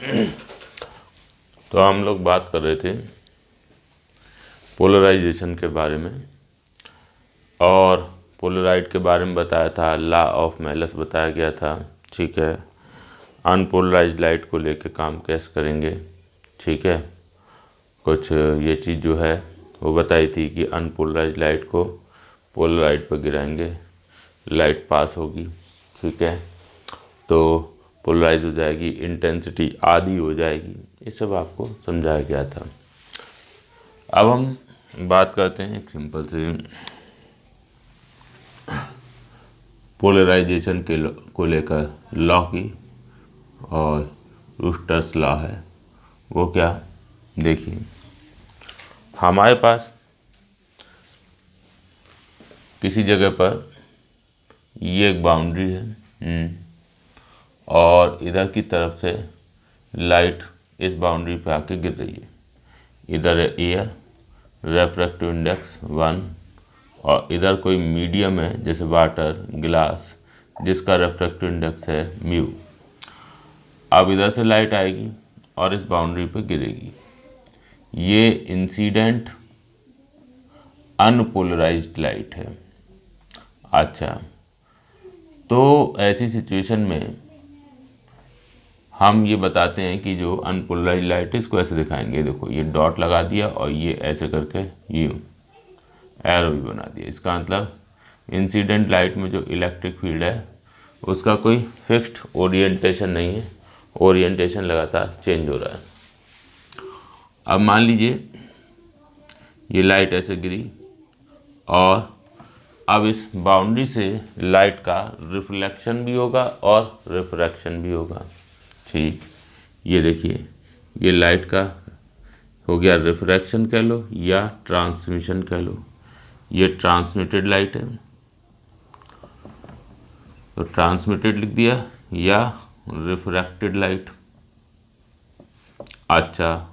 तो हम लोग बात कर रहे थे पोलराइजेशन के बारे में, और पोलराइड के बारे में बताया था, लॉ ऑफ मेलस बताया गया था। ठीक है, अनपोलराइज्ड लाइट को लेके काम कैसे करेंगे। ठीक है, कुछ ये चीज़ जो है वो बताई थी कि अनपोलराइज्ड लाइट को पोलराइड पर गिराएंगे, लाइट पास होगी। ठीक है, तो पोलराइज हो जाएगी, इंटेंसिटी आधी हो जाएगी। ये सब आपको समझाया गया था। अब हम बात करते हैं एक सिंपल से पोलराइजेशन को लेकर लॉ की, और रूस्टर्स लॉ है वो क्या। देखिए, हमारे पास किसी जगह पर ये एक बाउंड्री है और इधर की तरफ से लाइट इस बाउंड्री पे आके गिर रही है। इधर है एयर, रेफ्रैक्टिव इंडेक्स 1, और इधर कोई मीडियम है जैसे वाटर, ग्लास, जिसका रेफ्रैक्टिव इंडेक्स है म्यू। अब इधर से लाइट आएगी और इस बाउंड्री पे गिरेगी। ये इंसिडेंट अनपोलराइज्ड लाइट है। अच्छा, तो ऐसी सिचुएशन में हम ये बताते हैं कि जो अनपोलराइज्ड लाइट है इसको ऐसे दिखाएंगे। देखो, ये डॉट लगा दिया और ये ऐसे करके यूं एरो भी बना दिया। इसका मतलब इंसिडेंट लाइट में जो इलेक्ट्रिक फील्ड है उसका कोई फिक्स्ड ओरिएंटेशन नहीं है, ओरिएंटेशन लगातार चेंज हो रहा है। अब मान लीजिए ये लाइट ऐसे गिरी और अब इस बाउंड्री से लाइट का रिफ्लेक्शन भी होगा और रिफ्रैक्शन भी होगा। ठीक, ये देखिए, ये लाइट का हो गया रिफ्रैक्शन कह लो या ट्रांसमिशन कह लो। ये ट्रांसमिटेड लाइट है तो ट्रांसमिटेड लिख दिया, या रिफ्रैक्टेड लाइट। अच्छा,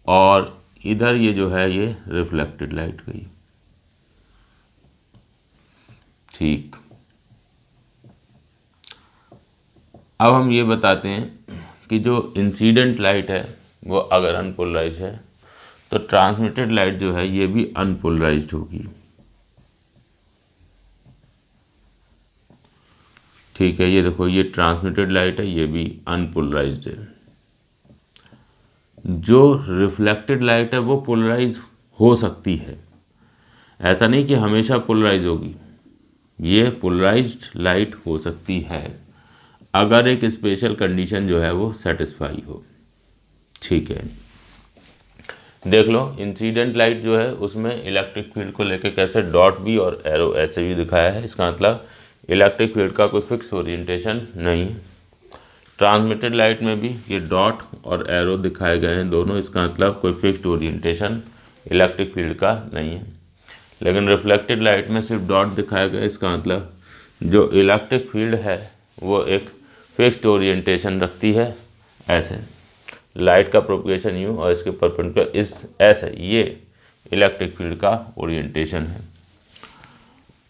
और इधर ये जो है ये रिफ्लेक्टेड लाइट गई। ठीक, अब हम ये बताते हैं कि जो इंसिडेंट लाइट है वो अगर अनपोलराइज है तो ट्रांसमिटेड लाइट जो है ये भी अनपोलराइज्ड होगी। ठीक है, ये देखो, ये ट्रांसमिटेड लाइट है, ये भी अनपोलराइज्ड है। जो रिफ्लेक्टेड लाइट है वो पोलराइज हो सकती है, ऐसा नहीं कि हमेशा पोलराइज होगी। ये पोलराइज्ड लाइट हो सकती है अगर एक स्पेशल कंडीशन जो है वो सेटिस्फाई हो। ठीक है, देख लो, इंसिडेंट लाइट जो है उसमें इलेक्ट्रिक फील्ड को लेकर कैसे डॉट भी और एरो ऐसे भी दिखाया है। इसका मतलब इलेक्ट्रिक फील्ड का कोई फिक्स ओरिएंटेशन नहीं है। ट्रांसमिटेड लाइट में भी ये डॉट और एरो दिखाए गए हैं दोनों, इसका मतलब कोई फिक्स्ड ओरिएंटेशन इलेक्ट्रिक फील्ड का नहीं है। लेकिन रिफ्लेक्टेड लाइट में सिर्फ डॉट दिखाया गया, इसका मतलब जो इलेक्ट्रिक फील्ड है वो एक फिक्स्ड ओरिएंटेशन रखती है। ऐसे लाइट का प्रोपगेशन यूँ और इसके परपेंडिकुलर इस ऐसे, ये इलेक्ट्रिक फील्ड का ओरिएंटेशन है।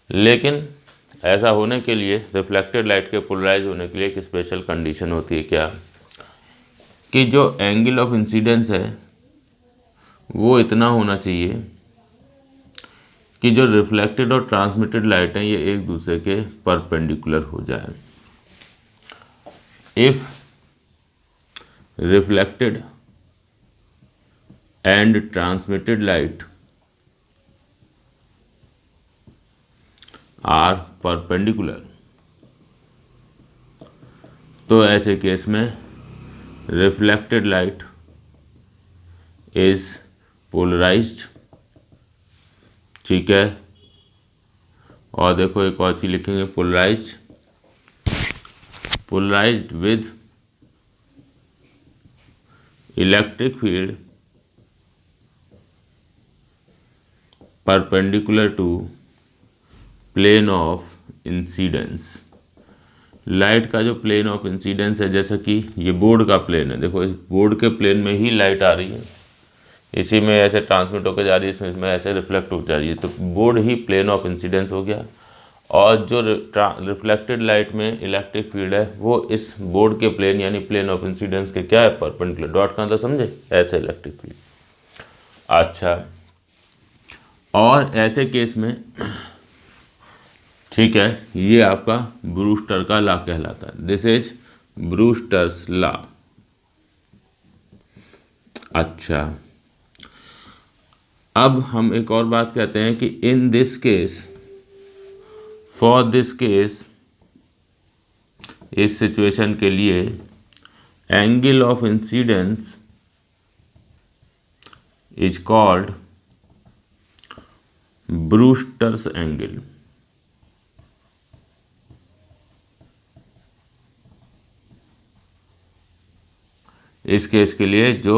लेकिन ऐसा होने के लिए, रिफ्लेक्टेड लाइट के पोलराइज होने के लिए एक स्पेशल कंडीशन होती है। क्या? कि जो एंगल ऑफ इंसिडेंस है वो इतना होना चाहिए कि जो रिफ्लेक्टेड और ट्रांसमिटेड लाइट हैं ये एक दूसरे के परपेंडिकुलर हो जाए। If reflected and transmitted light are perpendicular, तो ऐसे केस में रिफ्लेक्टेड लाइट इज पोलराइज्ड। ठीक है, और देखो एक और चीज लिखेंगे, polarised with electric field perpendicular to plane of incidence. Light का जो प्लेन ऑफ इंसिडेंस है, जैसा कि ये बोर्ड का प्लेन है, देखो इस बोर्ड के प्लेन में ही लाइट आ रही है, इसी में ऐसे ट्रांसमिट होकर जा रही है, इसमें ऐसे रिफ्लेक्ट होकर जा रही है, तो बोर्ड ही प्लेन ऑफ इंसिडेंस हो गया। और जो रिफ्लेक्टेड लाइट में इलेक्ट्रिक फील्ड है वो इस बोर्ड के प्लेन यानी प्लेन ऑफ इंसिडेंस के क्या है, परपेंडिकुलर। डॉट का मतलब समझे, ऐसे इलेक्ट्रिक फील्ड। अच्छा, और ऐसे केस में ठीक है, ये आपका ब्रूस्टर का लॉ कहलाता है। This is Brewster's law. अच्छा, अब हम एक और बात कहते हैं कि in this case, for this case, इस सिचुएशन के लिए angle of incidence is called Brewster's angle. इस केस के लिए जो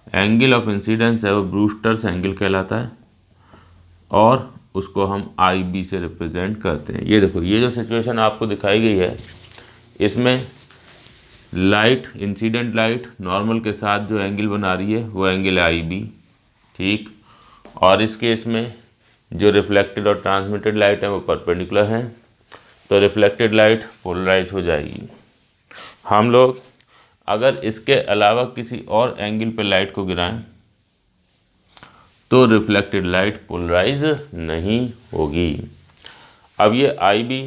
एंगल ऑफ इंसिडेंस है वो ब्रूस्टर्स एंगल कहलाता है और उसको हम आई बी से रिप्रेजेंट करते हैं। ये देखो, ये जो सिचुएशन आपको दिखाई गई है इसमें लाइट, इंसिडेंट लाइट नॉर्मल के साथ जो एंगल बना रही है वो एंगल है आई बी, ठीक। और इस केस में जो रिफ्लेक्टेड और ट्रांसमिटेड लाइट है वो परपेंडिकुलर है, तो रिफ्लेक्टेड लाइट पोलराइज हो जाएगी। हम लोग अगर इसके अलावा किसी और एंगल पे लाइट को गिराएं तो रिफ्लेक्टेड लाइट पोलराइज नहीं होगी। अब ये आई बी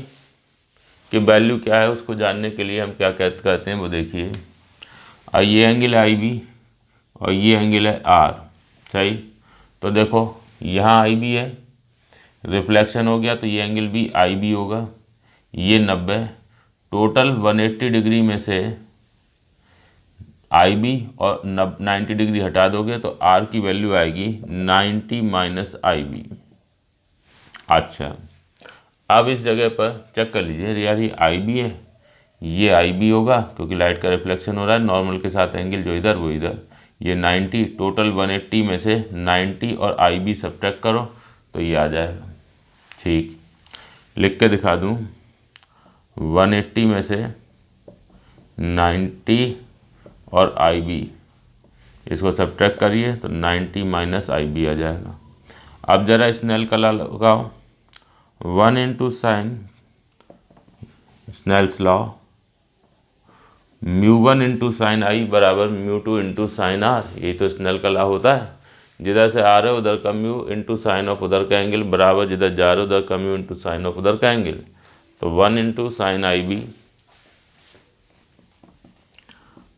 की वैल्यू क्या है उसको जानने के लिए हम क्या कहते हैं वो देखिए। ये एंगल है आई बी और ये एंगल है आर, सही। तो देखो यहाँ आई बी है, रिफ्लेक्शन हो गया तो ये एंगल भी आई बी होगा। ये 90, टोटल 180 डिग्री में से आई बी और 90 डिग्री हटा दोगे तो आर की वैल्यू आएगी 90 माइनस आई बी। अच्छा, अब इस जगह पर चेक कर लीजिए, यार ये आई बी है, ये आई बी होगा क्योंकि लाइट का रिफ्लेक्शन हो रहा है नॉर्मल के साथ एंगल जो इधर वो इधर। ये 90, टोटल 180 में से 90 और आई बी सब्ट्रैक्ट करो तो ये आ जाएगा, ठीक। लिख के दिखा दूँ, 180 में से 90 और आई बी इसको सब्ट्रैक्ट करिए तो 90 माइनस आई बी आ जाएगा। अब जरा स्नेल का लॉ लगाओ, 1 into sine, Snell's law, μ1 into sine i बराबर μ2 इंटू साइन आर। यही तो स्नेल का लॉ होता है, जिधर से आ रहे उधर का म्यू इंटू साइन ऑफ उधर का एंगल बराबर जिधर जा रहे उधर का म्यू इंटू साइन ऑफ उधर का एंगल। तो 1 इंटू साइन आई बी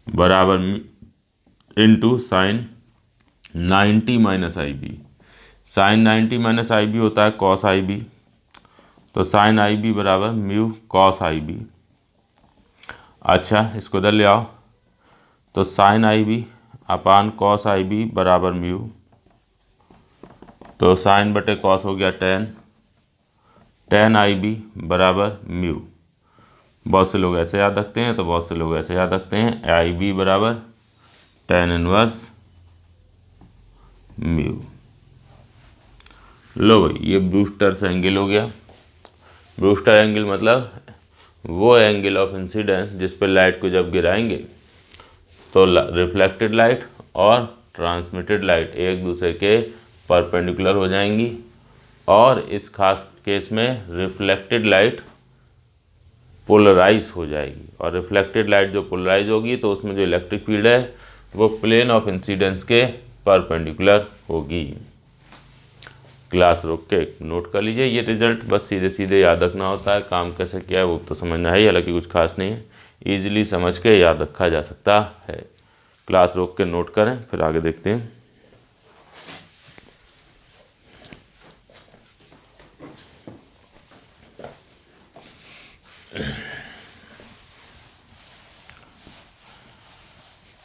बराबर इंटू साइन 90 माइनस आई बी। साइन 90 माइनस आई बी होता है कॉस आई बी, तो साइन आई बी बराबर म्यू कॉस आई बी। अच्छा, इसको इधर ले आओ तो साइन आई बी अपान कॉस आई बी बराबर म्यू, तो साइन बटे कॉस हो गया टेन आई बी बराबर म्यू। बहुत से लोग ऐसे याद रखते हैं तो बहुत से लोग ऐसे याद रखते हैं, आई बी बराबर टेन इनवर्स म्यू। लो भाई, ये ब्रूस्टर्स एंगल हो गया। ब्रूस्टर एंगल मतलब वो एंगल ऑफ इंसिडेंस जिस पे लाइट को जब गिराएंगे तो रिफ्लेक्टेड लाइट और ट्रांसमिटेड लाइट एक दूसरे के परपेंडिकुलर हो जाएंगी और इस खास केस में रिफ्लेक्टेड लाइट पोलराइज हो जाएगी। और रिफ्लेक्टेड लाइट जो पोलराइज होगी तो उसमें जो इलेक्ट्रिक फील्ड है वो प्लेन ऑफ इंसिडेंस के परपेंडिकुलर होगी। क्लास रोक के नोट कर लीजिए, ये रिजल्ट बस सीधे सीधे याद रखना होता है, काम कैसे किया है वो तो समझना है, हालांकि कुछ खास नहीं है, ईजिली समझ के याद रखा जा सकता है। क्लास रोक के नोट करें, फिर आगे देखते हैं।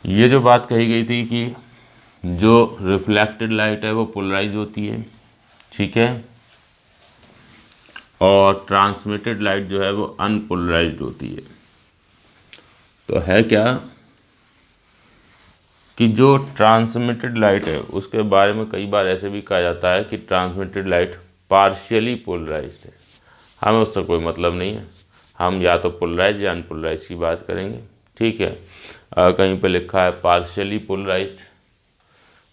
ये जो बात कही गई थी कि जो रिफ्लेक्टेड लाइट है वो पोलराइज होती है, ठीक है, और ट्रांसमिटेड लाइट जो है वो अनपोलराइज्ड होती है। तो है क्या कि जो ट्रांसमिटेड लाइट है उसके बारे में कई बार ऐसे भी कहा जाता है कि ट्रांसमिटेड लाइट पार्शियली पोलराइज्ड है। हमें उससे कोई मतलब नहीं है, हम या तो पोलराइज या अनपोलराइज की बात करेंगे, ठीक है। कहीं पे लिखा है पार्शियली पोलराइज्ड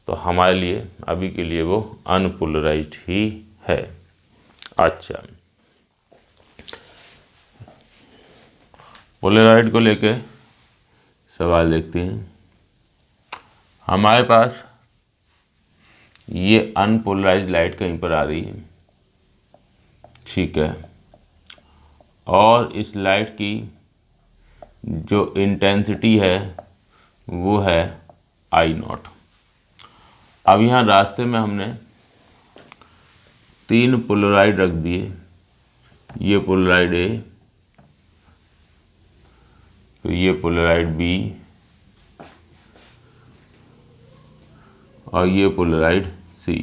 तो हमारे लिए अभी के लिए वो अनपोलराइज्ड ही है। अच्छा, पोलराइड को लेके सवाल देखते हैं। हमारे पास ये अनपोलराइज्ड लाइट कहीं पर आ रही है, ठीक है, और इस लाइट की जो इंटेंसिटी है वो है I0। अब यहाँ रास्ते में हमने 3 पोलराइड रख दिए, ये पोलराइड A, तो ये पोलराइड B और ये Polaroid C।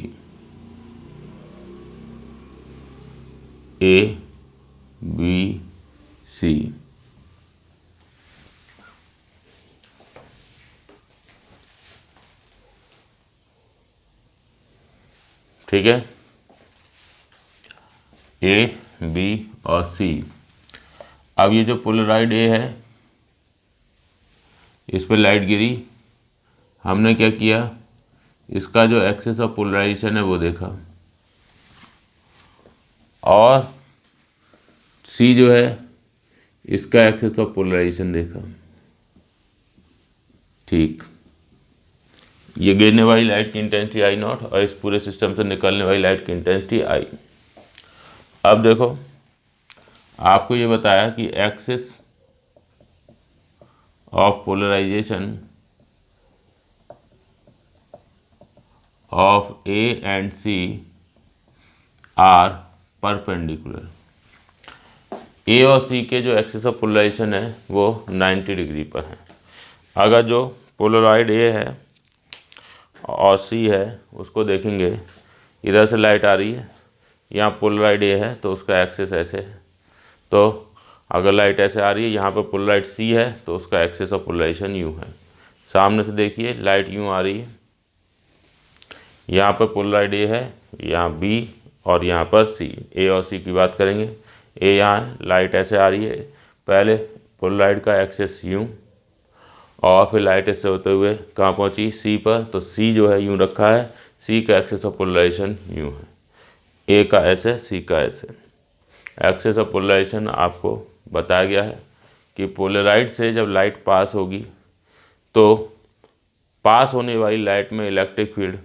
A B C। ठीक है, A B और C। अब ये जो पोलराइड A है इस पर लाइट गिरी, हमने क्या किया, इसका जो एक्सिस ऑफ पोलराइजेशन है वो देखा, और C जो है इसका एक्सिस ऑफ पोलराइजेशन देखा। ठीक, ये गिरने वाली लाइट की इंटेंसिटी I0 और इस पूरे सिस्टम से निकलने वाली लाइट की इंटेंसिटी I। अब देखो, आपको ये बताया कि axis of polarisation of A and C are perpendicular. A और C के जो एक्सिस ऑफ पोलराइजेशन है वो 90 डिग्री पर है। अगर जो पोलराइड A है और C है उसको देखेंगे, इधर से लाइट आ रही है, यहाँ पोलराइड A है तो उसका एक्सिस ऐसे है, तो अगर लाइट ऐसे आ रही है, यहाँ पर पोलराइड C है तो उसका एक्सिस ऑफ पोलराइजेशन यूँ है। सामने से देखिए लाइट यूँ आ रही है, यहाँ पर पोलराइड A है, यहाँ B और यहाँ पर C। A और C की बात करेंगे, A यहाँ लाइट ऐसे आ रही है, पहले पोलराइड का एक्सिस यूँ और फिर लाइट ऐसे होते हुए कहाँ पहुँची, C पर, तो C जो है यूँ रखा है, C का एक्सिस ऑफ पोलराइजेशन यूँ है, A का ऐसे C का ऐसे। एक्सिस ऑफ पोलराइजेशन आपको बताया गया है कि पोलराइड से जब लाइट पास होगी तो पास होने वाली लाइट में इलेक्ट्रिक फील्ड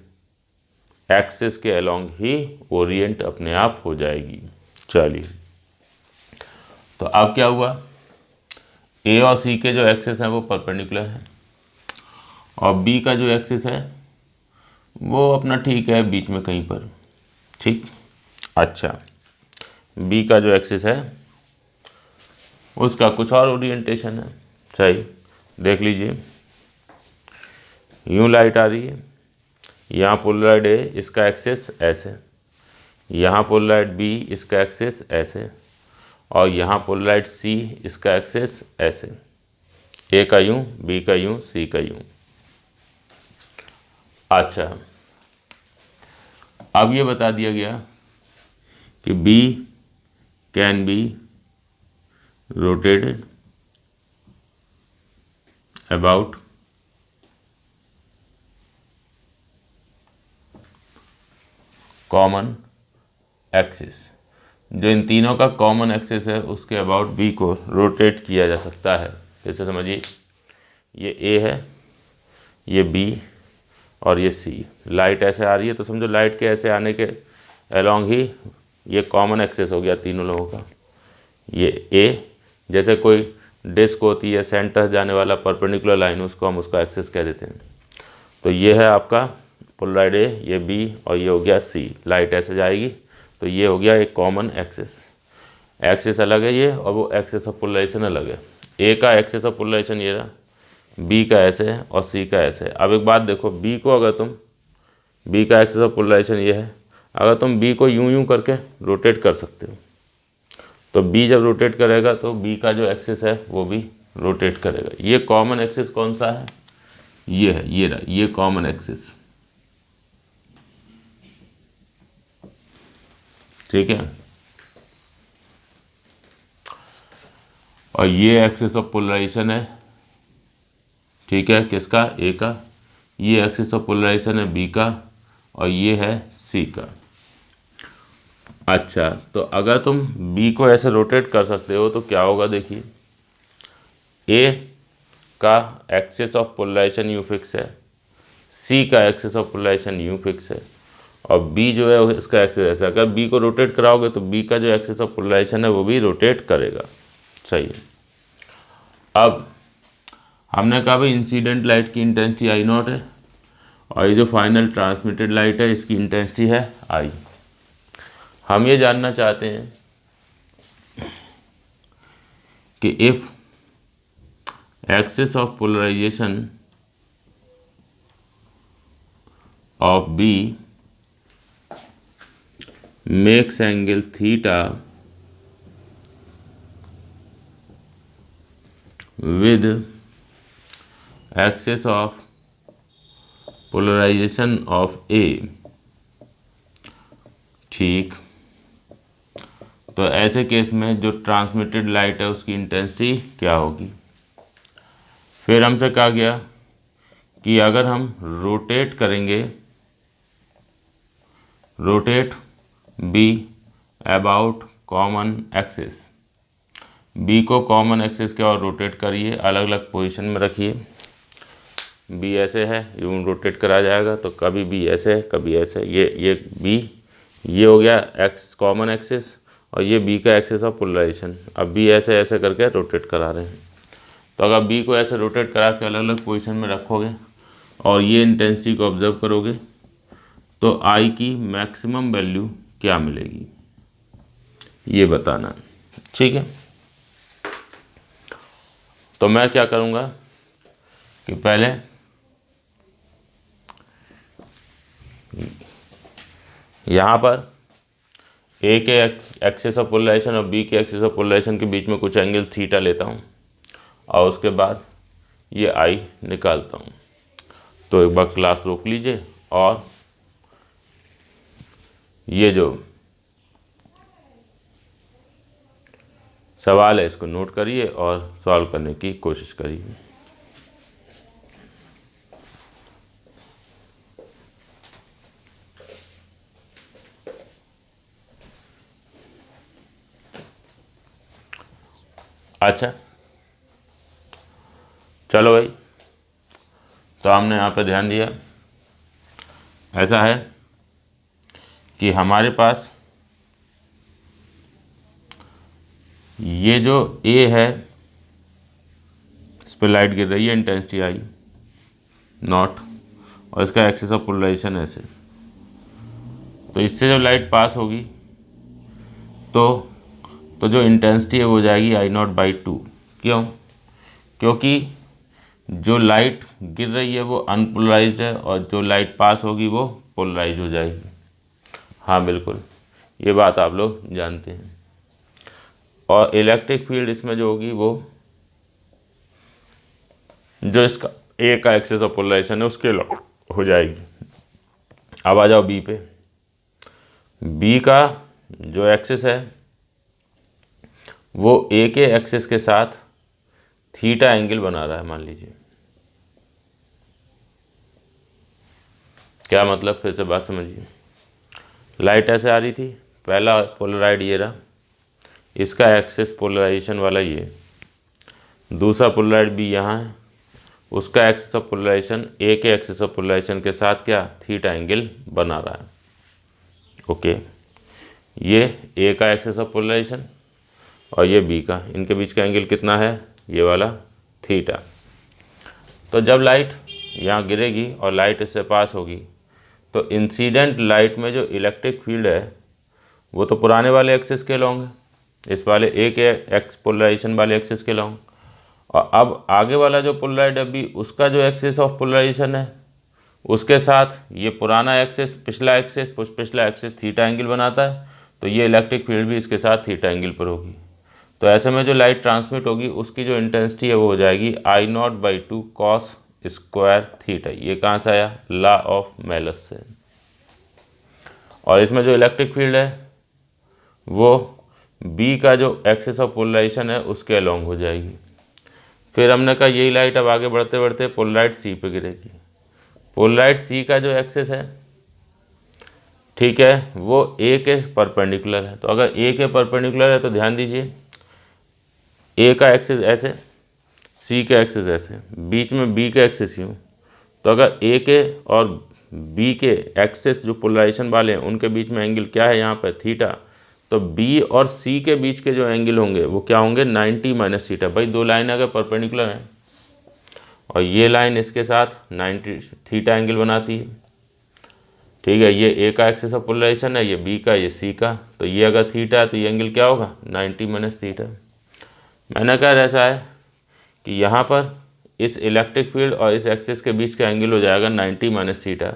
एक्सिस के अलोंग ही ओरिएंट अपने आप हो जाएगी। चलिए, तो अब क्या हुआ, A और C के जो एक्सिस हैं वो परपेंडिकुलर हैं और B का जो एक्सिस है वो अपना ठीक है बीच में कहीं पर। ठीक, अच्छा, B का जो एक्सिस है उसका कुछ और ओरिएंटेशन है। सही, देख लीजिए, यूँ लाइट आ रही है, यहाँ पोलराइड A इसका एक्सिस ऐसे, यहाँ पोलराइड B इसका एक्सिस ऐसे और यहाँ पोलराइड C इसका एक्सिस ऐसे। A का यूँ, B का यूँ, C का यूँ। अच्छा, अब ये बता दिया गया कि B can be rotated about common axis. जो इन तीनों का कॉमन एक्सिस है उसके अबाउट B को रोटेट किया जा सकता है। जैसे समझिए, ये A है, ये B और ये C। लाइट ऐसे आ रही है तो समझो लाइट के ऐसे आने के अलोंग ही ये कॉमन एक्सिस हो गया तीनों लोगों का। ये A, जैसे कोई डिस्क होती है सेंटर जाने वाला परपेंडिकुलर लाइन, उसको हम उसका एक्सिस कह देते हैं। तो ये है आपका पोलराइड A, ये B और ये हो गया C। लाइट ऐसे जाएगी तो ये हो गया एक कॉमन एक्सिस। एक्सिस अलग है ये और वो एक्सिस ऑफ पोलराइजेशन अलग है। A का एक्सिस ऑफ पोलराइजेशन ये रहा, B का ऐसे है और C का ऐसे है। अब एक बात देखो, B को अगर तुम, B का एक्सिस ऑफ पोलराइजेशन ये है, अगर तुम B को यूं करके रोटेट कर सकते हो तो B जब रोटेट करेगा तो B का जो एक्सिस है वो भी रोटेट करेगा। ये कॉमन एक्सिस कौन सा है, ये है, ये रहा, ये कॉमन एक्सिस। ठीक है, और ये एक्सिस ऑफ पोलराइजेशन है, ठीक है, किसका, A का। ये एक्सिस ऑफ पोलराइजेशन है B का और ये है C का। अच्छा, तो अगर तुम B को ऐसे रोटेट कर सकते हो तो क्या होगा, देखिए, ए का axis of polarisation you fix है, सी का axis of polarisation you fix है, और बी जो है इसका एक्सिस ऐसा। अगर बी को रोटेट कराओगे तो बी का जो एक्सिस ऑफ पोलराइजेशन है वो भी रोटेट करेगा। सही है। अब हमने कहा भाई इंसिडेंट लाइट की इंटेंसिटी आई नॉट है, और ये जो फाइनल ट्रांसमिटेड लाइट है इसकी इंटेंसिटी है आई। हम ये जानना चाहते हैं कि if axis of polarisation of B makes angle theta with axis of polarization of A। ठीक, तो ऐसे केस में जो ट्रांसमिटेड लाइट है उसकी इंटेंसिटी क्या होगी। फिर हमसे कहा गया कि अगर हम रोटेट करेंगे, rotate B about common axis, B को कॉमन एक्सिस के और रोटेट करिए, अलग अलग पोजीशन में रखिए। बी ऐसे है, यूं रोटेट करा जाएगा, तो कभी बी ऐसे है कभी ऐसे। ये बी, ये हो गया एक्स कॉमन एक्सिस, और ये बी का एक्सिस ऑफ पोलराइजेशन। अब बी ऐसे ऐसे करके रोटेट करा रहे हैं, तो अगर बी को ऐसे रोटेट करा के अलग अलग पोजीशन में रखोगे और ये इंटेंसिटी को ऑब्जर्व करोगे, तो आई की मैक्सिमम वैल्यू क्या मिलेगी ये बताना। ठीक है, तो मैं क्या करूँगा कि पहले यहाँ पर ए के एक्सिस ऑफ पोलराइजेशन और बी के एक्सिस ऑफ पोलराइजेशन के बीच में कुछ एंगल थीटा लेता हूँ, और उसके बाद ये आई निकालता हूँ। तो एक बार क्लास रोक लीजिए और ये जो सवाल है इसको नोट करिए और सॉल्व करने की कोशिश करिए। अच्छा, चलो भाई, तो हमने यहाँ पे ध्यान दिया। ऐसा है कि हमारे पास ये जो ए है इस पर लाइट गिर रही है, इंटेंसिटी आई नॉट, और इसका एक्सिस ऑफ पोलराइजेशन ऐसे। तो इससे जब लाइट पास होगी तो जो इंटेंसिटी है वो जाएगी आई नॉट बाई 2। क्यों? क्योंकि जो लाइट गिर रही है वो अनपोलराइज्ड है, और जो लाइट पास होगी वो पोलराइज हो जाएगी। हाँ बिल्कुल, ये बात आप लोग जानते हैं। और इलेक्ट्रिक फील्ड इसमें जो होगी वो जो इसका ए का एक्सिस ऑफ पोलराइजेशन है उसके अलॉन्ग हो जाएगी। अब आ जाओ बी पे। बी का जो एक्सिस है वो ए के एक्सिस के साथ थीटा एंगल बना रहा है, मान लीजिए। क्या मतलब, फिर से बात समझिए। लाइट ऐसे आ रही थी, पहला पोलराइड ये रहा, इसका एक्सिस पोलराइजेशन वाला ये, दूसरा पोलराइड भी यहाँ है, उसका एक्सिस ऑफ पोलराइजेशन ए के एक्सिस ऑफ पोलराइजेशन के साथ क्या थीटा एंगल बना रहा है। ओके, ये ए का एक्सिस ऑफ पोलराइजेशन और ये बी का, इनके बीच का एंगल कितना है, ये वाला थीटा। तो जब लाइट यहाँ गिरेगी और लाइट इससे पास होगी तो इंसिडेंट लाइट में जो इलेक्ट्रिक फील्ड है वो तो पुराने वाले एक्सिस के लॉन्ग है, इस वाले ए के एक्स पोलराइजेशन वाले एक्सिस के लॉन्ग। और अब आगे वाला जो पोलराइड है बी, उसका जो एक्सिस ऑफ पोलराइजेशन है उसके साथ ये पुराना एक्सिस पिछला एक्सिस थीटा एंगल बनाता है, तो ये इलेक्ट्रिक फील्ड भी इसके साथ थीटा एंगल पर होगी। तो ऐसे में जो लाइट ट्रांसमिट होगी उसकी जो इंटेंसिटी है वो हो जाएगी I naught by 2 cos square theta. ये कहाँ से आया, लॉ ऑफ मेलस से। और इसमें जो इलेक्ट्रिक फील्ड है वो बी का जो एक्सिस ऑफ पोलराइजेशन है उसके अलॉन्ग हो जाएगी। फिर हमने कहा यही लाइट अब आगे बढ़ते बढ़ते पोलराइड सी पे गिरेगी। पोलराइड सी का जो एक्सिस है, ठीक है, वो ए के परपेंडिकुलर है। तो अगर ए के परपेंडिकुलर है तो ध्यान दीजिए, ए का एक्सिस ऐसे, सी के एक्सिस ऐसे, बीच में बी के एक्सिस यूँ, तो अगर ए के और बी के एक्सिस जो पोलराइजेशन वाले हैं उनके बीच में एंगल क्या है यहाँ पर थीटा, तो बी और सी के बीच के जो एंगल होंगे वो क्या होंगे 90 माइनस थीटा। भाई दो लाइन अगर परपेंडिकुलर हैं और ये लाइन इसके साथ 90 थीटा एंगल बनाती है, ठीक है, ये ए का एक्सिस ऑफ पोलराइजेशन है, ये बी का, ये सी का, तो ये अगर थीटा है तो ये एंगल क्या होगा 90 माइनस थीटा। मैंने कहा ऐसा है कि यहाँ पर इस इलेक्ट्रिक फील्ड और इस एक्सिस के बीच का एंगल हो जाएगा 90 माइनस थीटा।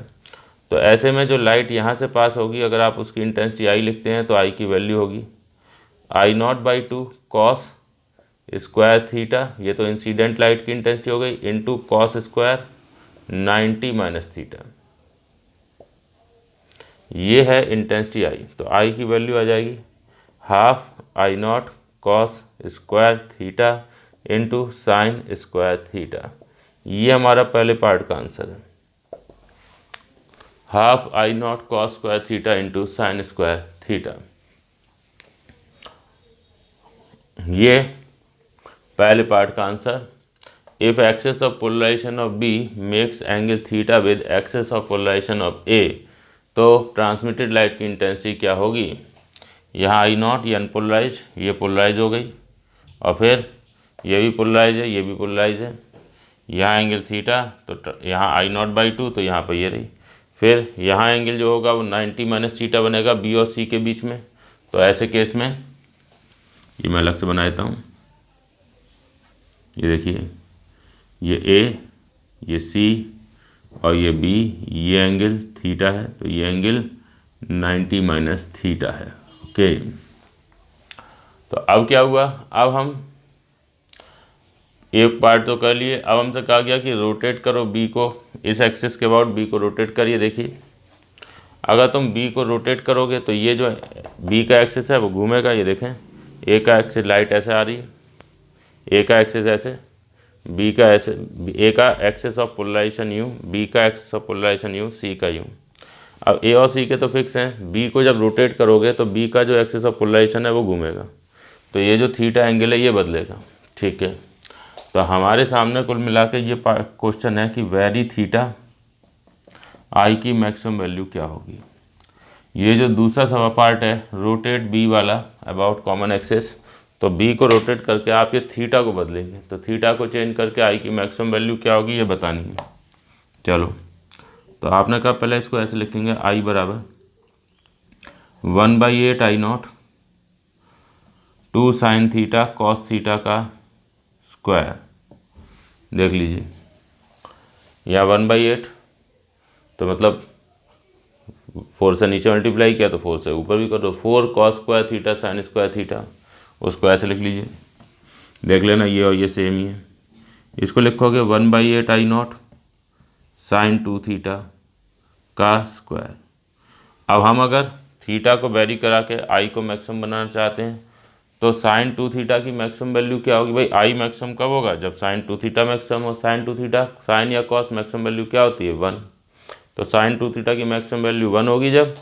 तो ऐसे में जो लाइट यहाँ से पास होगी, अगर आप उसकी इंटेंसिटी आई लिखते हैं तो आई की वैल्यू होगी I0/2 कॉस स्क्वायर थीटा, ये तो इंसिडेंट लाइट की इंटेंसिटी हो गई, into cos square 90 minus theta, ये है इंटेंसिटी आई। तो आई की वैल्यू आ जाएगी half I0 cos square theta into sine square theta. ये हमारा पहले पार्ट का आंसर है, half I0 cos square theta into sine square theta. ये पहले पार्ट का answer. If axis of polarisation of B makes angle theta with axis of polarisation of A, तो transmitted light की इंटेंसिटी क्या होगी, यहाँ I0 ये अनपोलराइज, ये पोलराइज हो गई, और फिर ये भी पोलराइज है, ये भी पोलराइज है, यहाँ एंगल थीटा, तो यहाँ I0/2, तो यहाँ पर ये रही, फिर यहाँ एंगल जो होगा वो 90 माइनस थीटा बनेगा बी और सी के बीच में। तो ऐसे केस में ये मैं अलग से बना देता हूँ, ये देखिए, ये ए, ये सी और ये बी, ये एंगल थीटा है, तो ये एंगल 90 माइनस थीटा है। ओके, तो अब क्या हुआ, अब हम एक पार्ट तो कर लिए, अब हमसे कहा गया कि रोटेट करो बी को, इस एक्सिस के अबाउट बी को रोटेट करिए। देखिए, अगर तुम बी को रोटेट करोगे तो ये जो बी का एक्सिस है वो घूमेगा, ये देखें, ए का एक्सिस लाइट ऐसे आ रही है, ए का एक्सिस ऐसे, बी का ऐसे, ए का एक्सिस ऑफ पोलराइजेशन यूँ, बी का एक्सिस ऑफ पोलराइजेशन यूँ, सी का यूँ। अब ए और सी के तो फिक्स हैं, बी को जब रोटेट करोगे तो बी का जो एक्सिस ऑफ पोलराइजेशन है वो घूमेगा, तो ये जो थीटा एंगल है ये बदलेगा। ठीक है, तो हमारे सामने कुल मिला के ये क्वेश्चन है कि वेरी थीटा आई की मैक्सिमम वैल्यू क्या होगी। ये जो दूसरा सवा पार्ट है रोटेट बी वाला अबाउट कॉमन एक्सिस, तो बी को रोटेट करके आप ये थीटा को बदलेंगे, तो थीटा को चेंज करके आई की मैक्सिमम वैल्यू क्या होगी ये बतानी है। चलो, तो आपने कहा पहले इसको ऐसे लिखेंगे, आई बराबर 1/8 I0 2 sine theta cos theta का स्क्वायर। देख लीजिए, यहाँ 1/8 तो मतलब 4 से नीचे मल्टीप्लाई किया तो 4 से ऊपर भी करो, 4 cos square theta sine square theta, उसको ऐसे लिख लीजिए। देख लेना ये और ये सेम ही है। इसको लिखोगे 1/8 I0 साइन 2 थीटा का स्क्वायर। अब हम अगर थीटा को वेरी करा के आई को मैक्सिमम बनाना चाहते हैं तो साइन 2 थीटा की मैक्सिमम वैल्यू क्या होगी। भाई आई मैक्सिमम कब होगा, जब साइन 2 थीटा मैक्सिमम हो। साइन 2 थीटा, साइन या कॉस मैक्सिमम वैल्यू क्या होती है 1, तो साइन 2 थीटा की मैक्सिमम वैल्यू 1 होगी जब,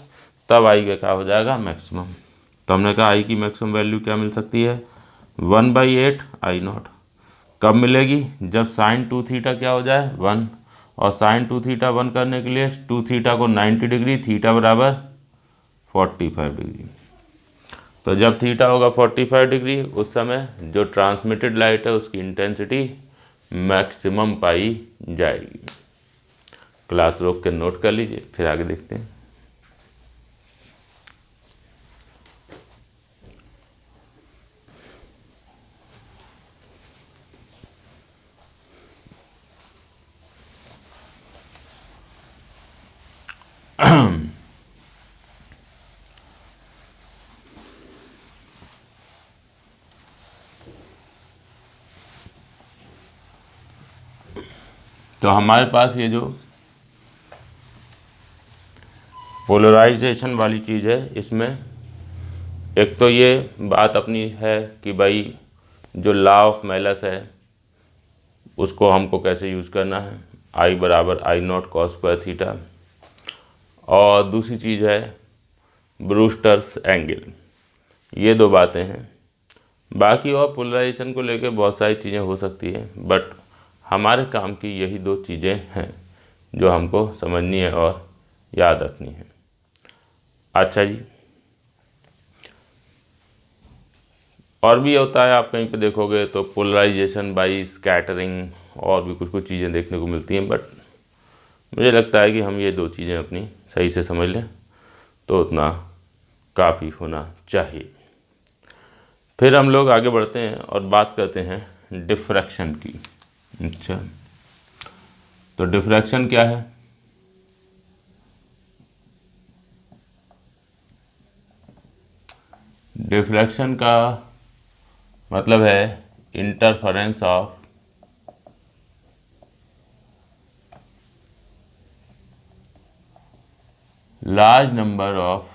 तब आई का क्या हो जाएगा मैक्सिमम। तो हमने कहा आई की मैक्सिमम वैल्यू क्या मिल सकती है 1/8 I0। कब मिलेगी, जब साइन 2 थीटा क्या हो जाए 1, और साइन 2 थीटा 1 करने के लिए 2 थीटा को 90 डिग्री, थीटा बराबर 45 डिग्री। तो जब थीटा होगा 45 डिग्री उस समय जो ट्रांसमिटेड लाइट है उसकी इंटेंसिटी मैक्सिमम पाई जाएगी। क्लास रोक के नोट कर लीजिए, फिर आगे देखते हैं। तो हमारे पास ये जो पोलराइजेशन वाली चीज़ है, इसमें एक तो ये बात अपनी है कि भाई जो लॉ ऑफ मेलस है उसको हमको कैसे यूज़ करना है, आई बराबर I0 कॉस स्क्वायर थीटा, और दूसरी चीज़ है ब्रूस्टर्स एंगल। ये दो बातें हैं। बाकी और पोलराइजेशन को लेकर बहुत सारी चीज़ें हो सकती हैं, बट हमारे काम की यही 2 चीज़ें हैं जो हमको समझनी है और याद रखनी है। अच्छा जी, और भी होता है, आप कहीं पे देखोगे तो पोलराइजेशन बाई स्कैटरिंग और भी कुछ कुछ चीज़ें देखने को मिलती हैं, बट मुझे लगता है कि हम ये 2 चीज़ें अपनी सही से समझ लें तो उतना काफ़ी होना चाहिए। फिर हम लोग आगे बढ़ते हैं और बात करते हैं डिफ्रैक्शन की। अच्छा, तो डिफ्रैक्शन क्या है? डिफ्रैक्शन का मतलब है interference of large number of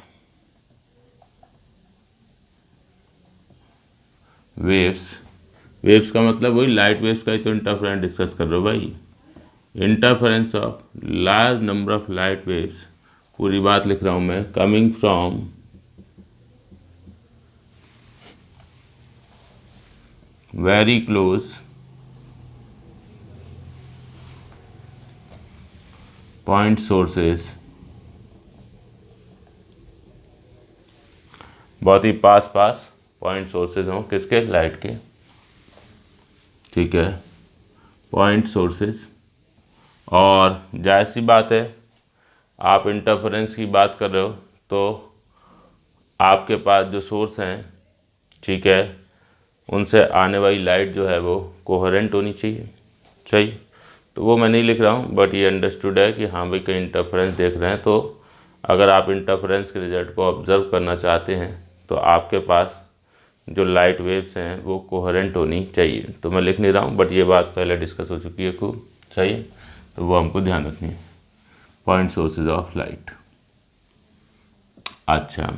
waves का मतलब वही लाइट वेव्स का ही तो इंटरफेरेंस डिस्कस कर रहे हो भाई। Interference of large number of light waves, पूरी बात लिख रहा हूं मैं, coming from very close point sources, बहुत ही पास पॉइंट सोर्सेज हों, किसके? लाइट के, ठीक है, पॉइंट सोर्सेज। और जाहिर सी बात है, आप इंटरफेरेंस की बात कर रहे हो तो आपके पास जो सोर्स हैं, ठीक है, उनसे आने वाली लाइट जो है वो कोहेरेंट होनी चाहिए, सही। तो वो मैं नहीं लिख रहा हूँ, बट ये अंडरस्टूड है कि हाँ भाई कहीं इंटरफेरेंस देख रहे हैं, तो अगर आप इंटरफेरेंस के रिजल्ट को ऑब्जर्व करना चाहते हैं तो आपके पास जो लाइट वेव्स हैं वो कोहेरेंट होनी चाहिए। तो मैं लिख नहीं रहा हूँ, बट ये बात पहले डिस्कस हो चुकी है खूब, सही है, तो वो हमको ध्यान रखनी है, पॉइंट सोर्सेज ऑफ लाइट। अच्छा,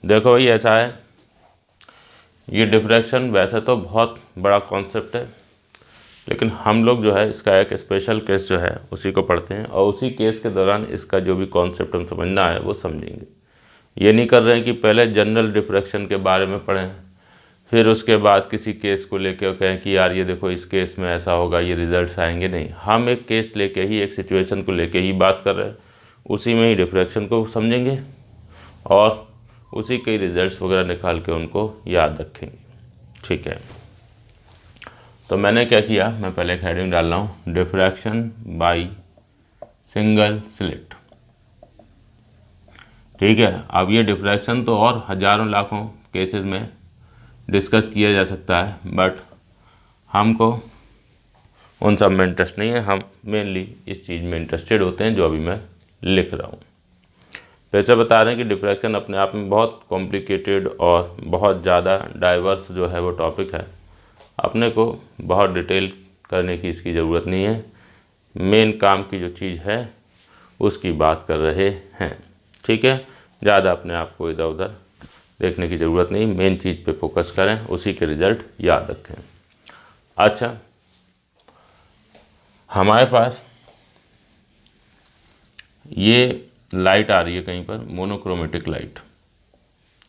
देखो भाई ऐसा है, ये डिफ्रैक्शन वैसे तो बहुत बड़ा कॉन्सेप्ट है, लेकिन हम लोग जो है इसका एक स्पेशल केस जो है उसी को पढ़ते हैं, और उसी केस के दौरान इसका जो भी कॉन्सेप्ट हम समझना है वो समझेंगे। ये नहीं कर रहे हैं कि पहले जनरल डिफ्रैक्शन के बारे में पढ़ें, फिर उसके बाद किसी केस को लेके कहें कि यार ये देखो इस केस में ऐसा होगा, ये रिजल्ट्स आएंगे। नहीं, हम एक केस लेके ही, एक सिचुएशन को लेके ही बात कर रहे हैं, उसी में ही डिफ्रैक्शन को समझेंगे और उसी के रिजल्ट्स वगैरह निकाल के उनको याद रखेंगे, ठीक है। तो मैंने क्या किया, मैं पहले एक हेडिंग डाल रहा हूँ, डिफ्रैक्शन बाई सिंगल स्लिट, ठीक है। अब ये डिफ्रैक्शन तो और हज़ारों लाखों केसेस में डिस्कस किया जा सकता है, बट हमको उन सब में इंटरेस्ट नहीं है, हम मेनली इस चीज़ में इंटरेस्टेड होते हैं जो अभी मैं लिख रहा हूँ। तो ऐसे बता रहे हैं कि डिफ्रैक्शन अपने आप में बहुत कॉम्प्लिकेटेड और बहुत ज़्यादा डाइवर्स जो है वो टॉपिक है, अपने को बहुत डिटेल करने की इसकी ज़रूरत नहीं है, मेन काम की जो चीज़ है उसकी बात कर रहे हैं, ठीक है। ज़्यादा अपने आप को इधर उधर देखने की ज़रूरत नहीं, मेन चीज़ पे फोकस करें, उसी के रिज़ल्ट याद रखें। अच्छा, हमारे पास ये लाइट आ रही है कहीं पर, मोनोक्रोमेटिक लाइट,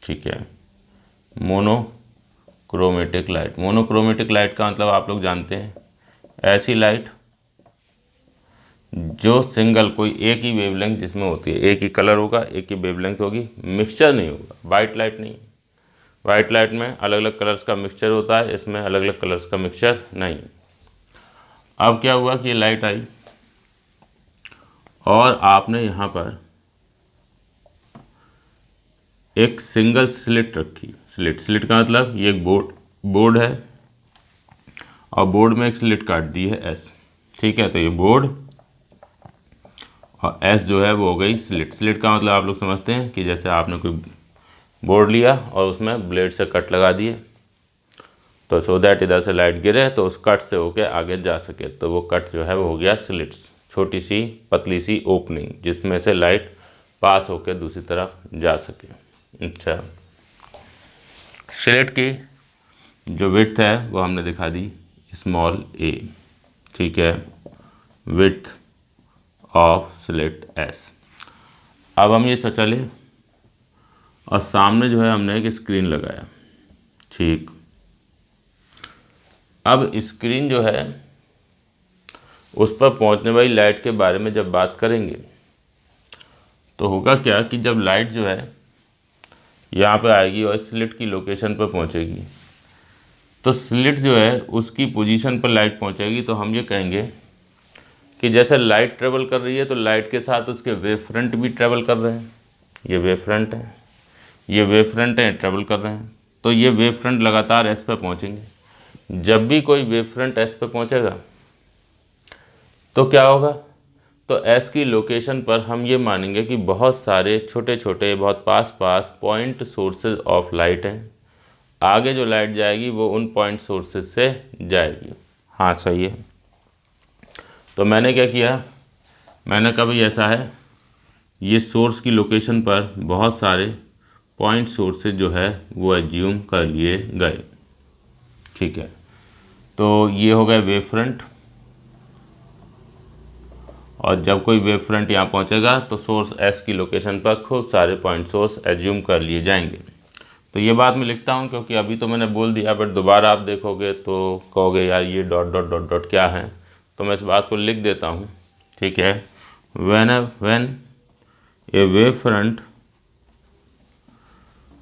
ठीक है, मोनोक्रोमेटिक लाइट। मोनोक्रोमेटिक लाइट का मतलब आप लोग जानते हैं, ऐसी लाइट जो सिंगल, कोई एक ही वेवलेंथ जिसमें होती है, एक ही कलर होगा, एक ही वेवलेंथ होगी, मिक्सचर नहीं होगा। वाइट लाइट नहीं, वाइट लाइट में अलग अलग कलर्स का मिक्सचर होता है, इसमें अलग अलग कलर्स का मिक्सचर नहीं। अब क्या हुआ कि ये लाइट आई और आपने यहाँ पर एक सिंगल स्लिट रखी। स्लिट का मतलब ये एक बोर्ड है और बोर्ड में एक स्लिट काट दी है एस, ठीक है। तो ये बोर्ड और एस जो है वो हो गई स्लिट। स्लिट का मतलब आप लोग समझते हैं कि जैसे आपने कोई बोर्ड लिया और उसमें ब्लेड से कट लगा दिए, तो सो दैट इधर से लाइट गिरे तो उस कट से होके आगे जा सके, तो वो कट जो है वो हो गया स्लिट्स, छोटी सी पतली सी ओपनिंग जिसमें से लाइट पास होकर दूसरी तरफ जा सके। अच्छा, स्लिट की जो विड्थ है वो हमने दिखा दी स्मॉल ए, ठीक है, विड्थ ऑफ स्लिट एस। अब हम ये चले और सामने जो है हमने एक स्क्रीन लगाया, ठीक। अब स्क्रीन जो है उस पर पहुंचने वाली लाइट के बारे में जब बात करेंगे तो होगा क्या कि जब लाइट जो है यहाँ पे आएगी और स्लिट की लोकेशन पर पहुंचेगी, तो स्लिट जो है उसकी पोजीशन पर लाइट पहुंचेगी, तो हम ये कहेंगे कि जैसे लाइट ट्रेवल कर रही है तो लाइट के साथ उसके वेव फ्रंट भी ट्रेवल कर रहे हैं। ये वेव फ्रंट है, ये वेव फ्रंट है, ट्रेवल कर रहे हैं। तो ये वेव फ्रंट लगातार एस पे पहुंचेंगे। जब भी कोई वेव फ्रंट एस पे पहुंचेगा तो क्या होगा, तो एस की लोकेशन पर हम ये मानेंगे कि बहुत सारे छोटे छोटे बहुत पास पास पॉइंट सोर्सेज ऑफ लाइट हैं। आगे जो लाइट जाएगी वो उन पॉइंट सोर्सेज से जाएगी। हाँ सही है। तो मैंने क्या किया, मैंने कहा भाई ऐसा है, ये सोर्स की लोकेशन पर बहुत सारे पॉइंट सोर्सेज जो है वो एज्यूम कर लिए गए। ठीक है, तो ये हो गए वेव फ्रंट, और जब कोई वेव फ्रंट यहाँ पहुँचेगा तो सोर्स एस की लोकेशन पर खूब सारे पॉइंट सोर्स एज्यूम कर लिए जाएंगे। तो ये बात मैं लिखता हूँ क्योंकि अभी तो मैंने बोल दिया, बट दोबारा आप देखोगे तो कहोगे यार ये डॉट डॉट डॉट डॉट क्या है, तो मैं इस बात को लिख देता हूँ। ठीक है, when A wave front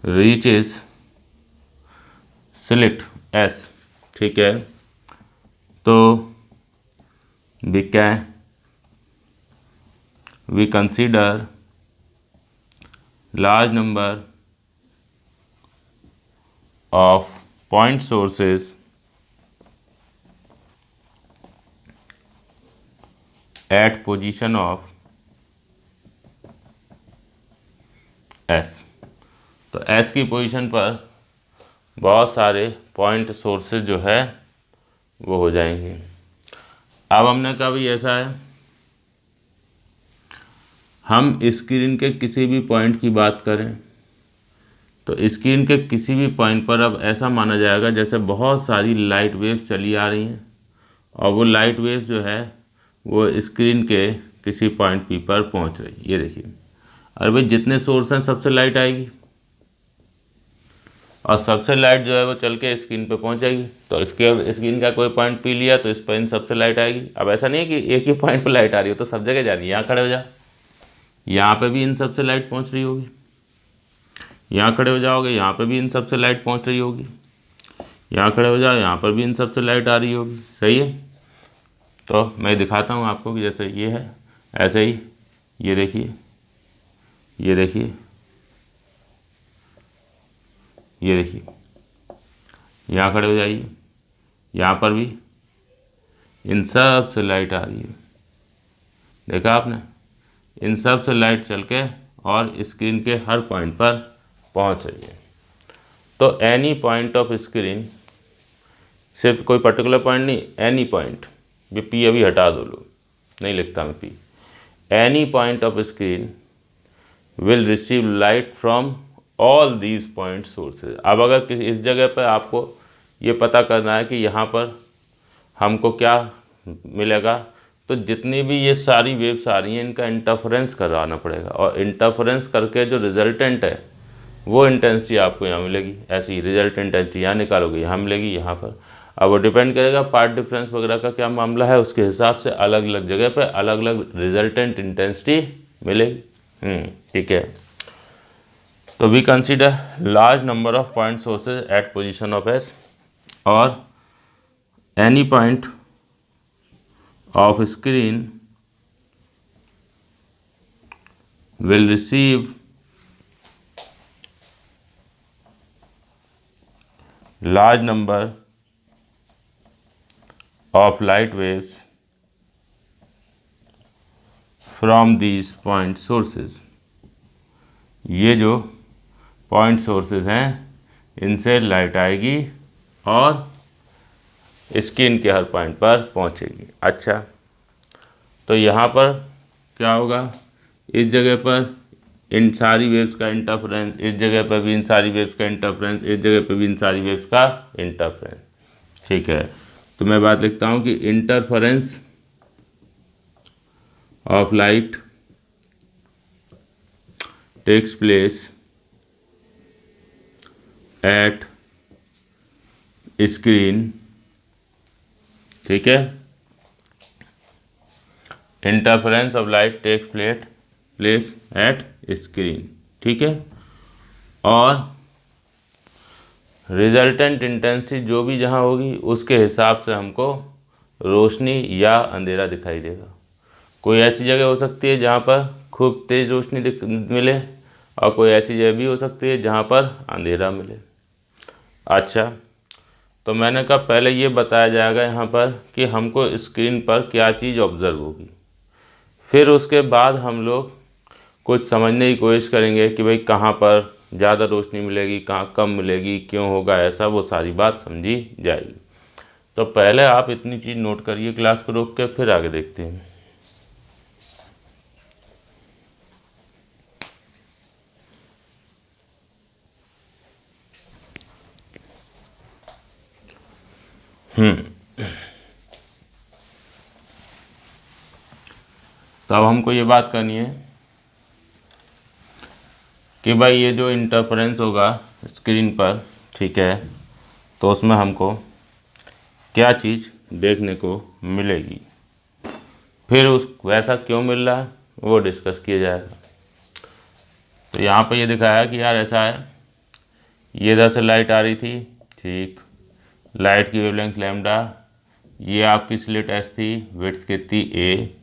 reaches slit S, ठीक है, तो we consider large number of point sources at position of S। तो S की पोजीशन पर बहुत सारे पॉइंट सोर्सेज जो है वो हो जाएंगे। अब हमने कहा भाई ऐसा है, हम स्क्रीन के किसी भी पॉइंट की बात करें तो स्क्रीन के किसी भी पॉइंट पर अब ऐसा माना जाएगा जैसे बहुत सारी लाइट वेव्स चली आ रही हैं, और वो लाइट वेव्स जो है वो स्क्रीन के किसी पॉइंट पी पर पहुंच रही है। ये देखिए, अरे भाई जितने सोर्स हैं सबसे लाइट आएगी, और सबसे लाइट जो है वो चल के स्क्रीन पे पहुंचेगी। तो इसके स्क्रीन का कोई पॉइंट पी लिया तो इस पर इन सबसे लाइट आएगी। अब ऐसा नहीं है कि एक ही पॉइंट पर लाइट आ रही हो तो सब जगह जा रही है। यहाँ खड़े हो जाओ, यहाँ पे भी इन सबसे लाइट पहुंच रही होगी। यहाँ खड़े हो जाओगे, यहाँ पे भी इन सबसे लाइट पहुंच रही होगी। यहाँ खड़े हो जाओ, यहाँ पर भी इन सबसे लाइट आ रही होगी। सही है, तो मैं दिखाता हूँ आपको कि जैसे ये है ऐसे ही ये देखिए, ये देखिए, ये देखिए, यहाँ खड़े हो जाइए, यहाँ पर भी इन सब से लाइट आ रही है। देखा आपने, इन सब से लाइट चल के और स्क्रीन के हर पॉइंट पर पहुँच रही है। तो एनी पॉइंट ऑफ स्क्रीन, सिर्फ कोई पर्टिकुलर पॉइंट नहीं, एनी पॉइंट, ये पी अभी हटा दो, लो नहीं लिखता मैं P. Any point of screen will receive light from all these point sources. अब अगर किसी इस जगह पर आपको ये पता करना है कि यहाँ पर हमको क्या मिलेगा, तो जितनी भी ये सारी वेव्स आ रही हैं इनका इंटरफेरेंस कराना पड़ेगा, और इंटरफेरेंस करके जो रिजल्टेंट है वो इंटेंसिटी आपको यहाँ मिलेगी। ऐसी ही रिजल्ट इंटेंसिटी यहाँ निकालोगे, यहाँ मिलेगी, यहाँ पर। अब वो डिपेंड करेगा पार्ट डिफरेंस वगैरह का क्या मामला है, उसके हिसाब से अलग अलग जगह पे अलग अलग रिजल्टेंट इंटेंसिटी मिलेगी। ठीक है, तो we consider large number of point sources at position of S, और any point of screen will receive large number of light waves from these point sources। ये जो पॉइंट सोर्सेज हैं इनसे लाइट आएगी और स्क्रीन के हर पॉइंट पर पहुंचेगी। अच्छा, तो यहाँ पर क्या होगा, इस जगह पर इन सारी वेव्स का इंटरफेरेंस, इस जगह पर भी इन सारी वेव्स का इंटरफेरेंस, इस जगह पर भी इन सारी वेव्स का इंटरफेरेंस। ठीक है, तो मैं बात लिखता हूँ कि interference of light takes place at screen, ठीक है, interference of light takes place at screen, ठीक है, और रिजल्टेंट इंटेंसिटी जो भी जहाँ होगी उसके हिसाब से हमको रोशनी या अंधेरा दिखाई देगा। कोई ऐसी जगह हो सकती है जहाँ पर खूब तेज़ रोशनी मिले, और कोई ऐसी जगह भी हो सकती है जहाँ पर अंधेरा मिले। अच्छा, तो मैंने कहा पहले ये बताया जाएगा यहाँ पर कि हमको स्क्रीन पर क्या चीज़ ऑब्ज़र्व होगी, फिर उसके बाद हम लोग कुछ समझने की कोशिश करेंगे कि भाई कहाँ पर ज़्यादा रोशनी मिलेगी, कहाँ कम मिलेगी, क्यों होगा ऐसा, वो सारी बात समझी जाएगी। तो पहले आप इतनी चीज़ नोट करिए क्लास को रोक के, फिर आगे देखते हैं। तो अब हमको ये बात करनी है कि भाई ये जो इंटरफेरेंस होगा स्क्रीन पर, ठीक है, तो उसमें हमको क्या चीज़ देखने को मिलेगी, फिर उस वैसा क्यों मिल रहा है वो डिस्कस किया जाएगा। तो यहाँ पे ये दिखाया कि यार ऐसा है, ये इधर से लाइट आ रही थी, ठीक, लाइट की वेवलेंथ लैम्डा, ये आपकी स्लिट एस थी, विड्थ कितनी ए,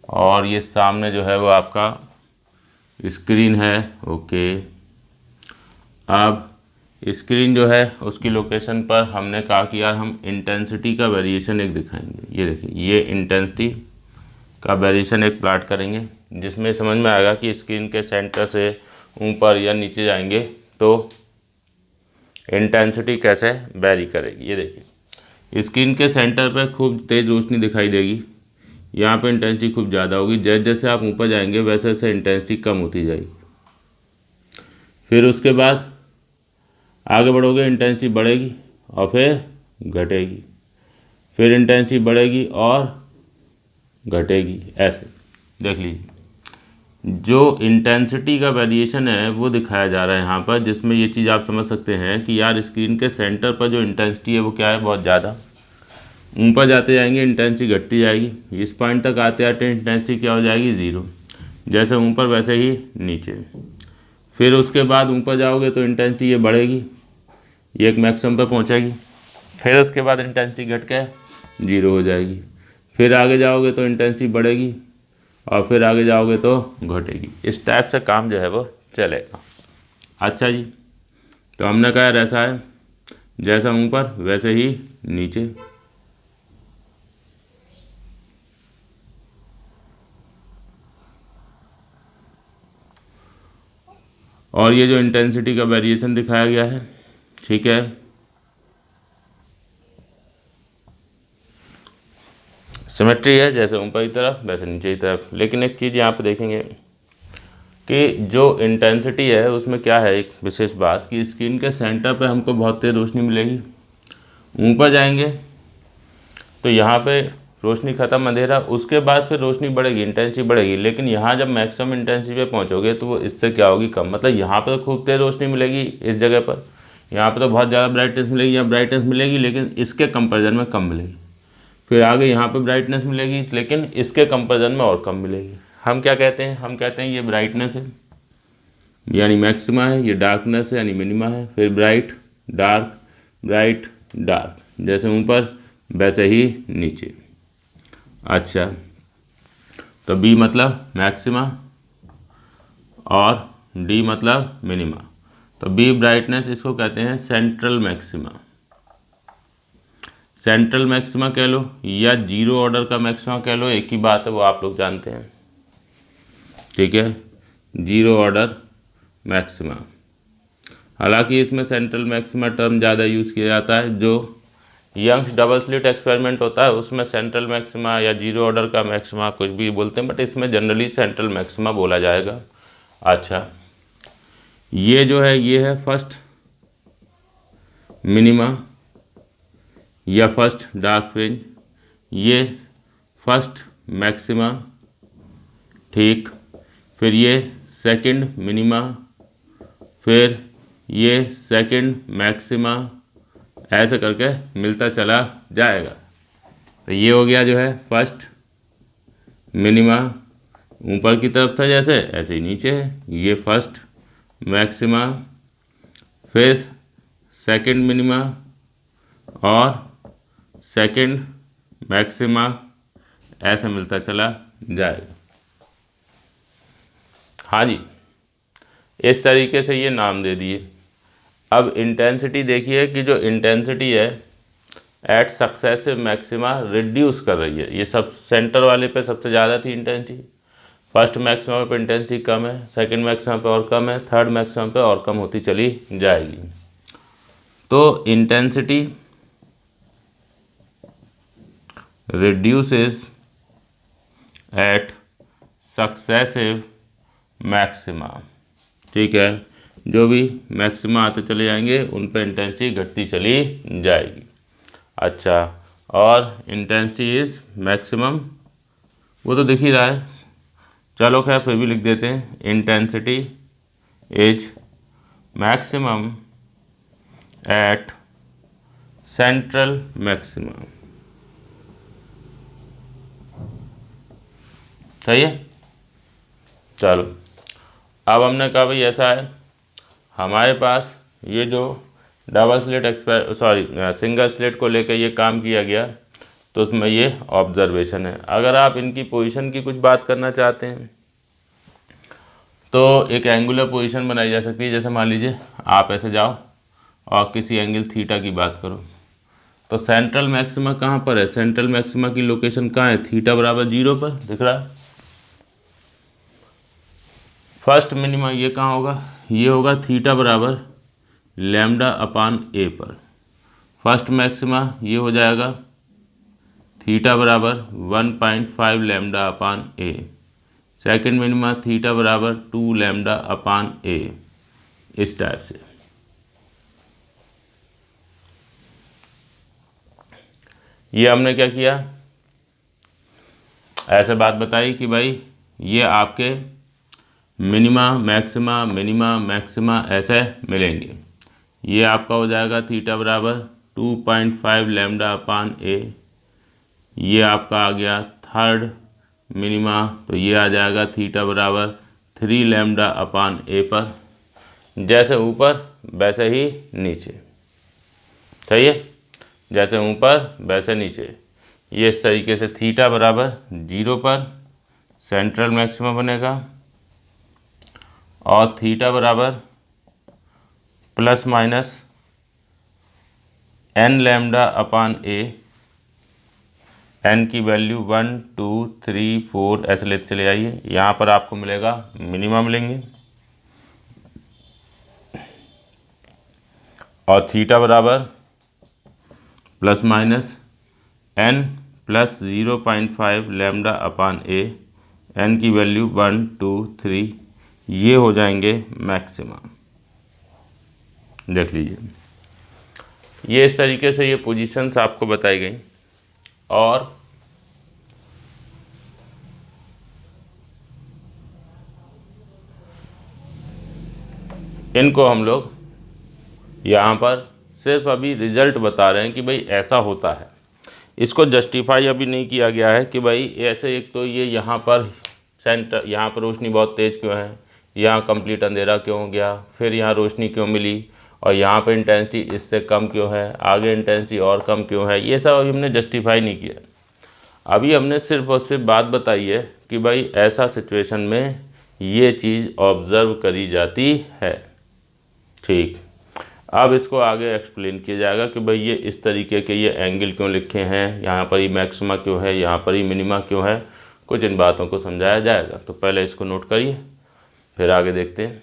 और ये सामने जो है वो आपका स्क्रीन है, ओके। अब स्क्रीन जो है उसकी लोकेशन पर हमने कहा कि यार हम इंटेंसिटी का वेरिएशन एक दिखाएंगे। ये देखिए, ये इंटेंसिटी का वेरिएशन एक प्लाट करेंगे जिसमें समझ में आएगा कि स्क्रीन के सेंटर से ऊपर या नीचे जाएंगे तो इंटेंसिटी कैसे वेरी करेगी। ये देखिए, स्क्रीन के सेंटर पर खूब तेज़ रोशनी दिखाई देगी, यहाँ पे इंटेंसिटी खूब ज़्यादा होगी, जैसे जैसे आप ऊपर जाएंगे वैसे वैसे इंटेंसिटी कम होती जाएगी। फिर उसके बाद आगे बढ़ोगे, इंटेंसिटी बढ़ेगी और फिर घटेगी, फिर इंटेंसिटी बढ़ेगी और घटेगी, ऐसे देख लीजिए। जो इंटेंसिटी का वेरिएशन है वो दिखाया जा रहा है यहाँ पर, जिसमें ये चीज़ आप समझ सकते हैं कि यार स्क्रीन के सेंटर पर जो इंटेंसिटी है वो क्या है, बहुत ज़्यादा, ऊपर जाते जाएंगे इंटेंसिटी घटती जाएगी, इस पॉइंट तक आते आते इंटेंसिटी क्या हो जाएगी, ज़ीरो, जैसे ऊपर वैसे ही नीचे। फिर उसके बाद ऊपर जाओगे तो इंटेंसिटी ये बढ़ेगी, ये एक मैक्सिमम पर पहुंचेगी, फिर उसके बाद इंटेंसिटी घट के जीरो हो जाएगी, फिर आगे जाओगे तो इंटेंसिटी बढ़ेगी और फिर आगे जाओगे तो घटेगी। इस टाइप से काम जो है वो चलेगा। अच्छा जी, तो हमने कहा यार ऐसा है, जैसा ऊपर वैसे ही नीचे। और ये जो इंटेंसिटी का वेरिएशन दिखाया गया है, ठीक है, सिमेट्री है, जैसे ऊपर की तरफ वैसे नीचे की तरफ। लेकिन एक चीज़ यहाँ पे देखेंगे कि जो इंटेंसिटी है उसमें क्या है एक विशेष बात, कि स्क्रीन के सेंटर पे हमको बहुत तेज़ रोशनी मिलेगी, ऊपर जाएंगे तो यहाँ पे रोशनी ख़त्म, अंधेरा, उसके बाद फिर रोशनी बढ़ेगी, इंटेंसिटी बढ़ेगी, लेकिन यहाँ जब मैक्सिमम इंटेंसिटी पे पहुँचोगे तो वो इससे क्या होगी, कम। मतलब यहाँ पर तो खूब तेज़ रोशनी मिलेगी इस जगह पर, यहाँ पर तो बहुत ज़्यादा ब्राइटनेस मिलेगी, यहाँ ब्राइटनेस मिलेगी लेकिन इसके कंपेरिजन में कम मिलेगी। फिर आगे यहाँ पे ब्राइटनेस मिलेगी लेकिन इसके कंपेरिजन में और कम मिलेगी। हम क्या कहते हैं, हम कहते हैं ये ब्राइटनेस है यानी मैक्सिमा है, ये डार्कनेस है यानी मिनिमा है। फिर ब्राइट डार्क, जैसे ऊपर वैसे ही नीचे। अच्छा, तो बी मतलब मैक्सिमा और डी मतलब मिनिमा। तो बी ब्राइटनेस, इसको कहते हैं सेंट्रल मैक्सिमा। सेंट्रल मैक्सिमा कह लो या जीरो ऑर्डर का मैक्सिमा कह लो, एक ही बात है, वो आप लोग जानते हैं, ठीक है, जीरो ऑर्डर मैक्सिमा। हालांकि इसमें सेंट्रल मैक्सिमा टर्म ज़्यादा यूज़ किया जाता है। जो यंग्स डबल स्लिट एक्सपेरिमेंट होता है उसमें सेंट्रल मैक्सिमा या जीरो ऑर्डर का मैक्सिमा कुछ भी बोलते हैं, बट इसमें जनरली सेंट्रल मैक्सिमा बोला जाएगा। अच्छा, ये जो है ये है फर्स्ट मिनिमा या फर्स्ट डार्क फ्रिंज, ये फर्स्ट मैक्सिमा, ठीक, फिर ये सेकंड मिनिमा, फिर ये सेकंड मैक्सिमा, ऐसे करके मिलता चला जाएगा। तो ये हो गया जो है फर्स्ट मिनिमा, ऊपर की तरफ था जैसे ऐसे ही नीचे है, ये फर्स्ट मैक्सिमा, फिर सेकंड मिनिमा और सेकंड मैक्सिमा, ऐसे मिलता चला जाएगा। हाँ जी, इस तरीके से ये नाम दे दिए। अब इंटेंसिटी देखिए कि जो इंटेंसिटी है एट सक्सेसिव मैक्सिमा रिड्यूस कर रही है। ये सब सेंटर वाले पे सबसे ज़्यादा थी इंटेंसिटी, फर्स्ट मैक्सिमा पे इंटेंसिटी कम है, सेकंड मैक्सिमा पे और कम है, थर्ड मैक्सिमा पे और कम होती चली जाएगी। तो intensity reduces at successive maxima, ठीक है। जो भी मैक्सिमा आते चले जाएंगे उन पर इंटेंसिटी घटती चली जाएगी। अच्छा, और इंटेंसिटी इज मैक्सिमम, वो तो दिख ही रहा है, चलो खैर फिर भी लिख देते हैं, intensity is maximum at central maxima. सही है। चलो, अब हमने कहा भाई ऐसा है, हमारे पास ये जो डबल स्लिट सिंगल स्लिट को लेकर ये काम किया गया, तो उसमें ये ऑब्जर्वेशन है। अगर आप इनकी पोजीशन की कुछ बात करना चाहते हैं तो एक एंगुलर पोजीशन बनाई जा सकती है। जैसे मान लीजिए आप ऐसे जाओ और किसी एंगल थीटा की बात करो, तो सेंट्रल मैक्सिमा कहाँ पर है, सेंट्रल मैक्सिमा की लोकेशन कहाँ है, थीटा बराबर 0 पर दिख रहा है। फर्स्ट मिनिमा ये कहाँ होगा, ये होगा थीटा बराबर लैम्डा अपान ए पर। फर्स्ट मैक्सिमा ये हो जाएगा थीटा बराबर 1.5 लैम्डा अपान ए। सेकंड मिनिमा थीटा बराबर 2 लैम्डा अपान ए, इस टाइप से। ये हमने क्या किया, ऐसे बात बताई कि भाई ये आपके मिनिमा मैक्सिमा ऐसे मिलेंगे। ये आपका हो जाएगा थीटा बराबर 2.5 लैम्डा अपान ए। ये आपका आ गया थर्ड मिनिमा, तो ये आ जाएगा थीटा बराबर 3 लैम्डा अपान ए पर। जैसे ऊपर वैसे ही नीचे, सही है, जैसे ऊपर वैसे नीचे। ये इस तरीके से थीटा बराबर 0 पर सेंट्रल मैक्सिमा बनेगा और थीटा बराबर plus minus n lambda upon a, n की वैल्यू 1 2 3 4 ऐसे लेते चले जाइए। यहाँ पर आपको मिलेगा मिनिमा मिलेंगे और थीटा बराबर plus minus n plus 0.5 lambda upon a, n की वैल्यू 1 2 3, ये हो जाएंगे मैक्सिमा। देख लीजिए, ये इस तरीके से ये पोजीशंस आपको बताई गई और इनको हम लोग यहाँ पर सिर्फ अभी रिजल्ट बता रहे हैं कि भाई ऐसा होता है। इसको जस्टिफाई अभी नहीं किया गया है कि भाई ऐसे, एक तो ये यहाँ पर सेंटर, यहाँ पर रोशनी बहुत तेज़ क्यों है, यहाँ कंप्लीट अंधेरा क्यों हो गया, फिर यहाँ रोशनी क्यों मिली, और यहाँ पर इंटेंसिटी इससे कम क्यों है, आगे इंटेंसिटी और कम क्यों है, ये सब अभी हमने जस्टिफाई नहीं किया। अभी हमने सिर्फ और सिर्फ बात बताई है कि भाई ऐसा सिचुएशन में ये चीज़ ऑब्ज़र्व करी जाती है। ठीक, अब इसको आगे एक्सप्लेन किया जाएगा कि भाई ये इस तरीके के ये एंगल क्यों लिखे हैं, यहाँ पर ही मैक्सिमा क्यों है, यहाँ पर ही मिनिमा क्यों है, कुछ इन बातों को समझाया जाएगा। तो पहले इसको नोट करिए, फिर आगे देखते हैं।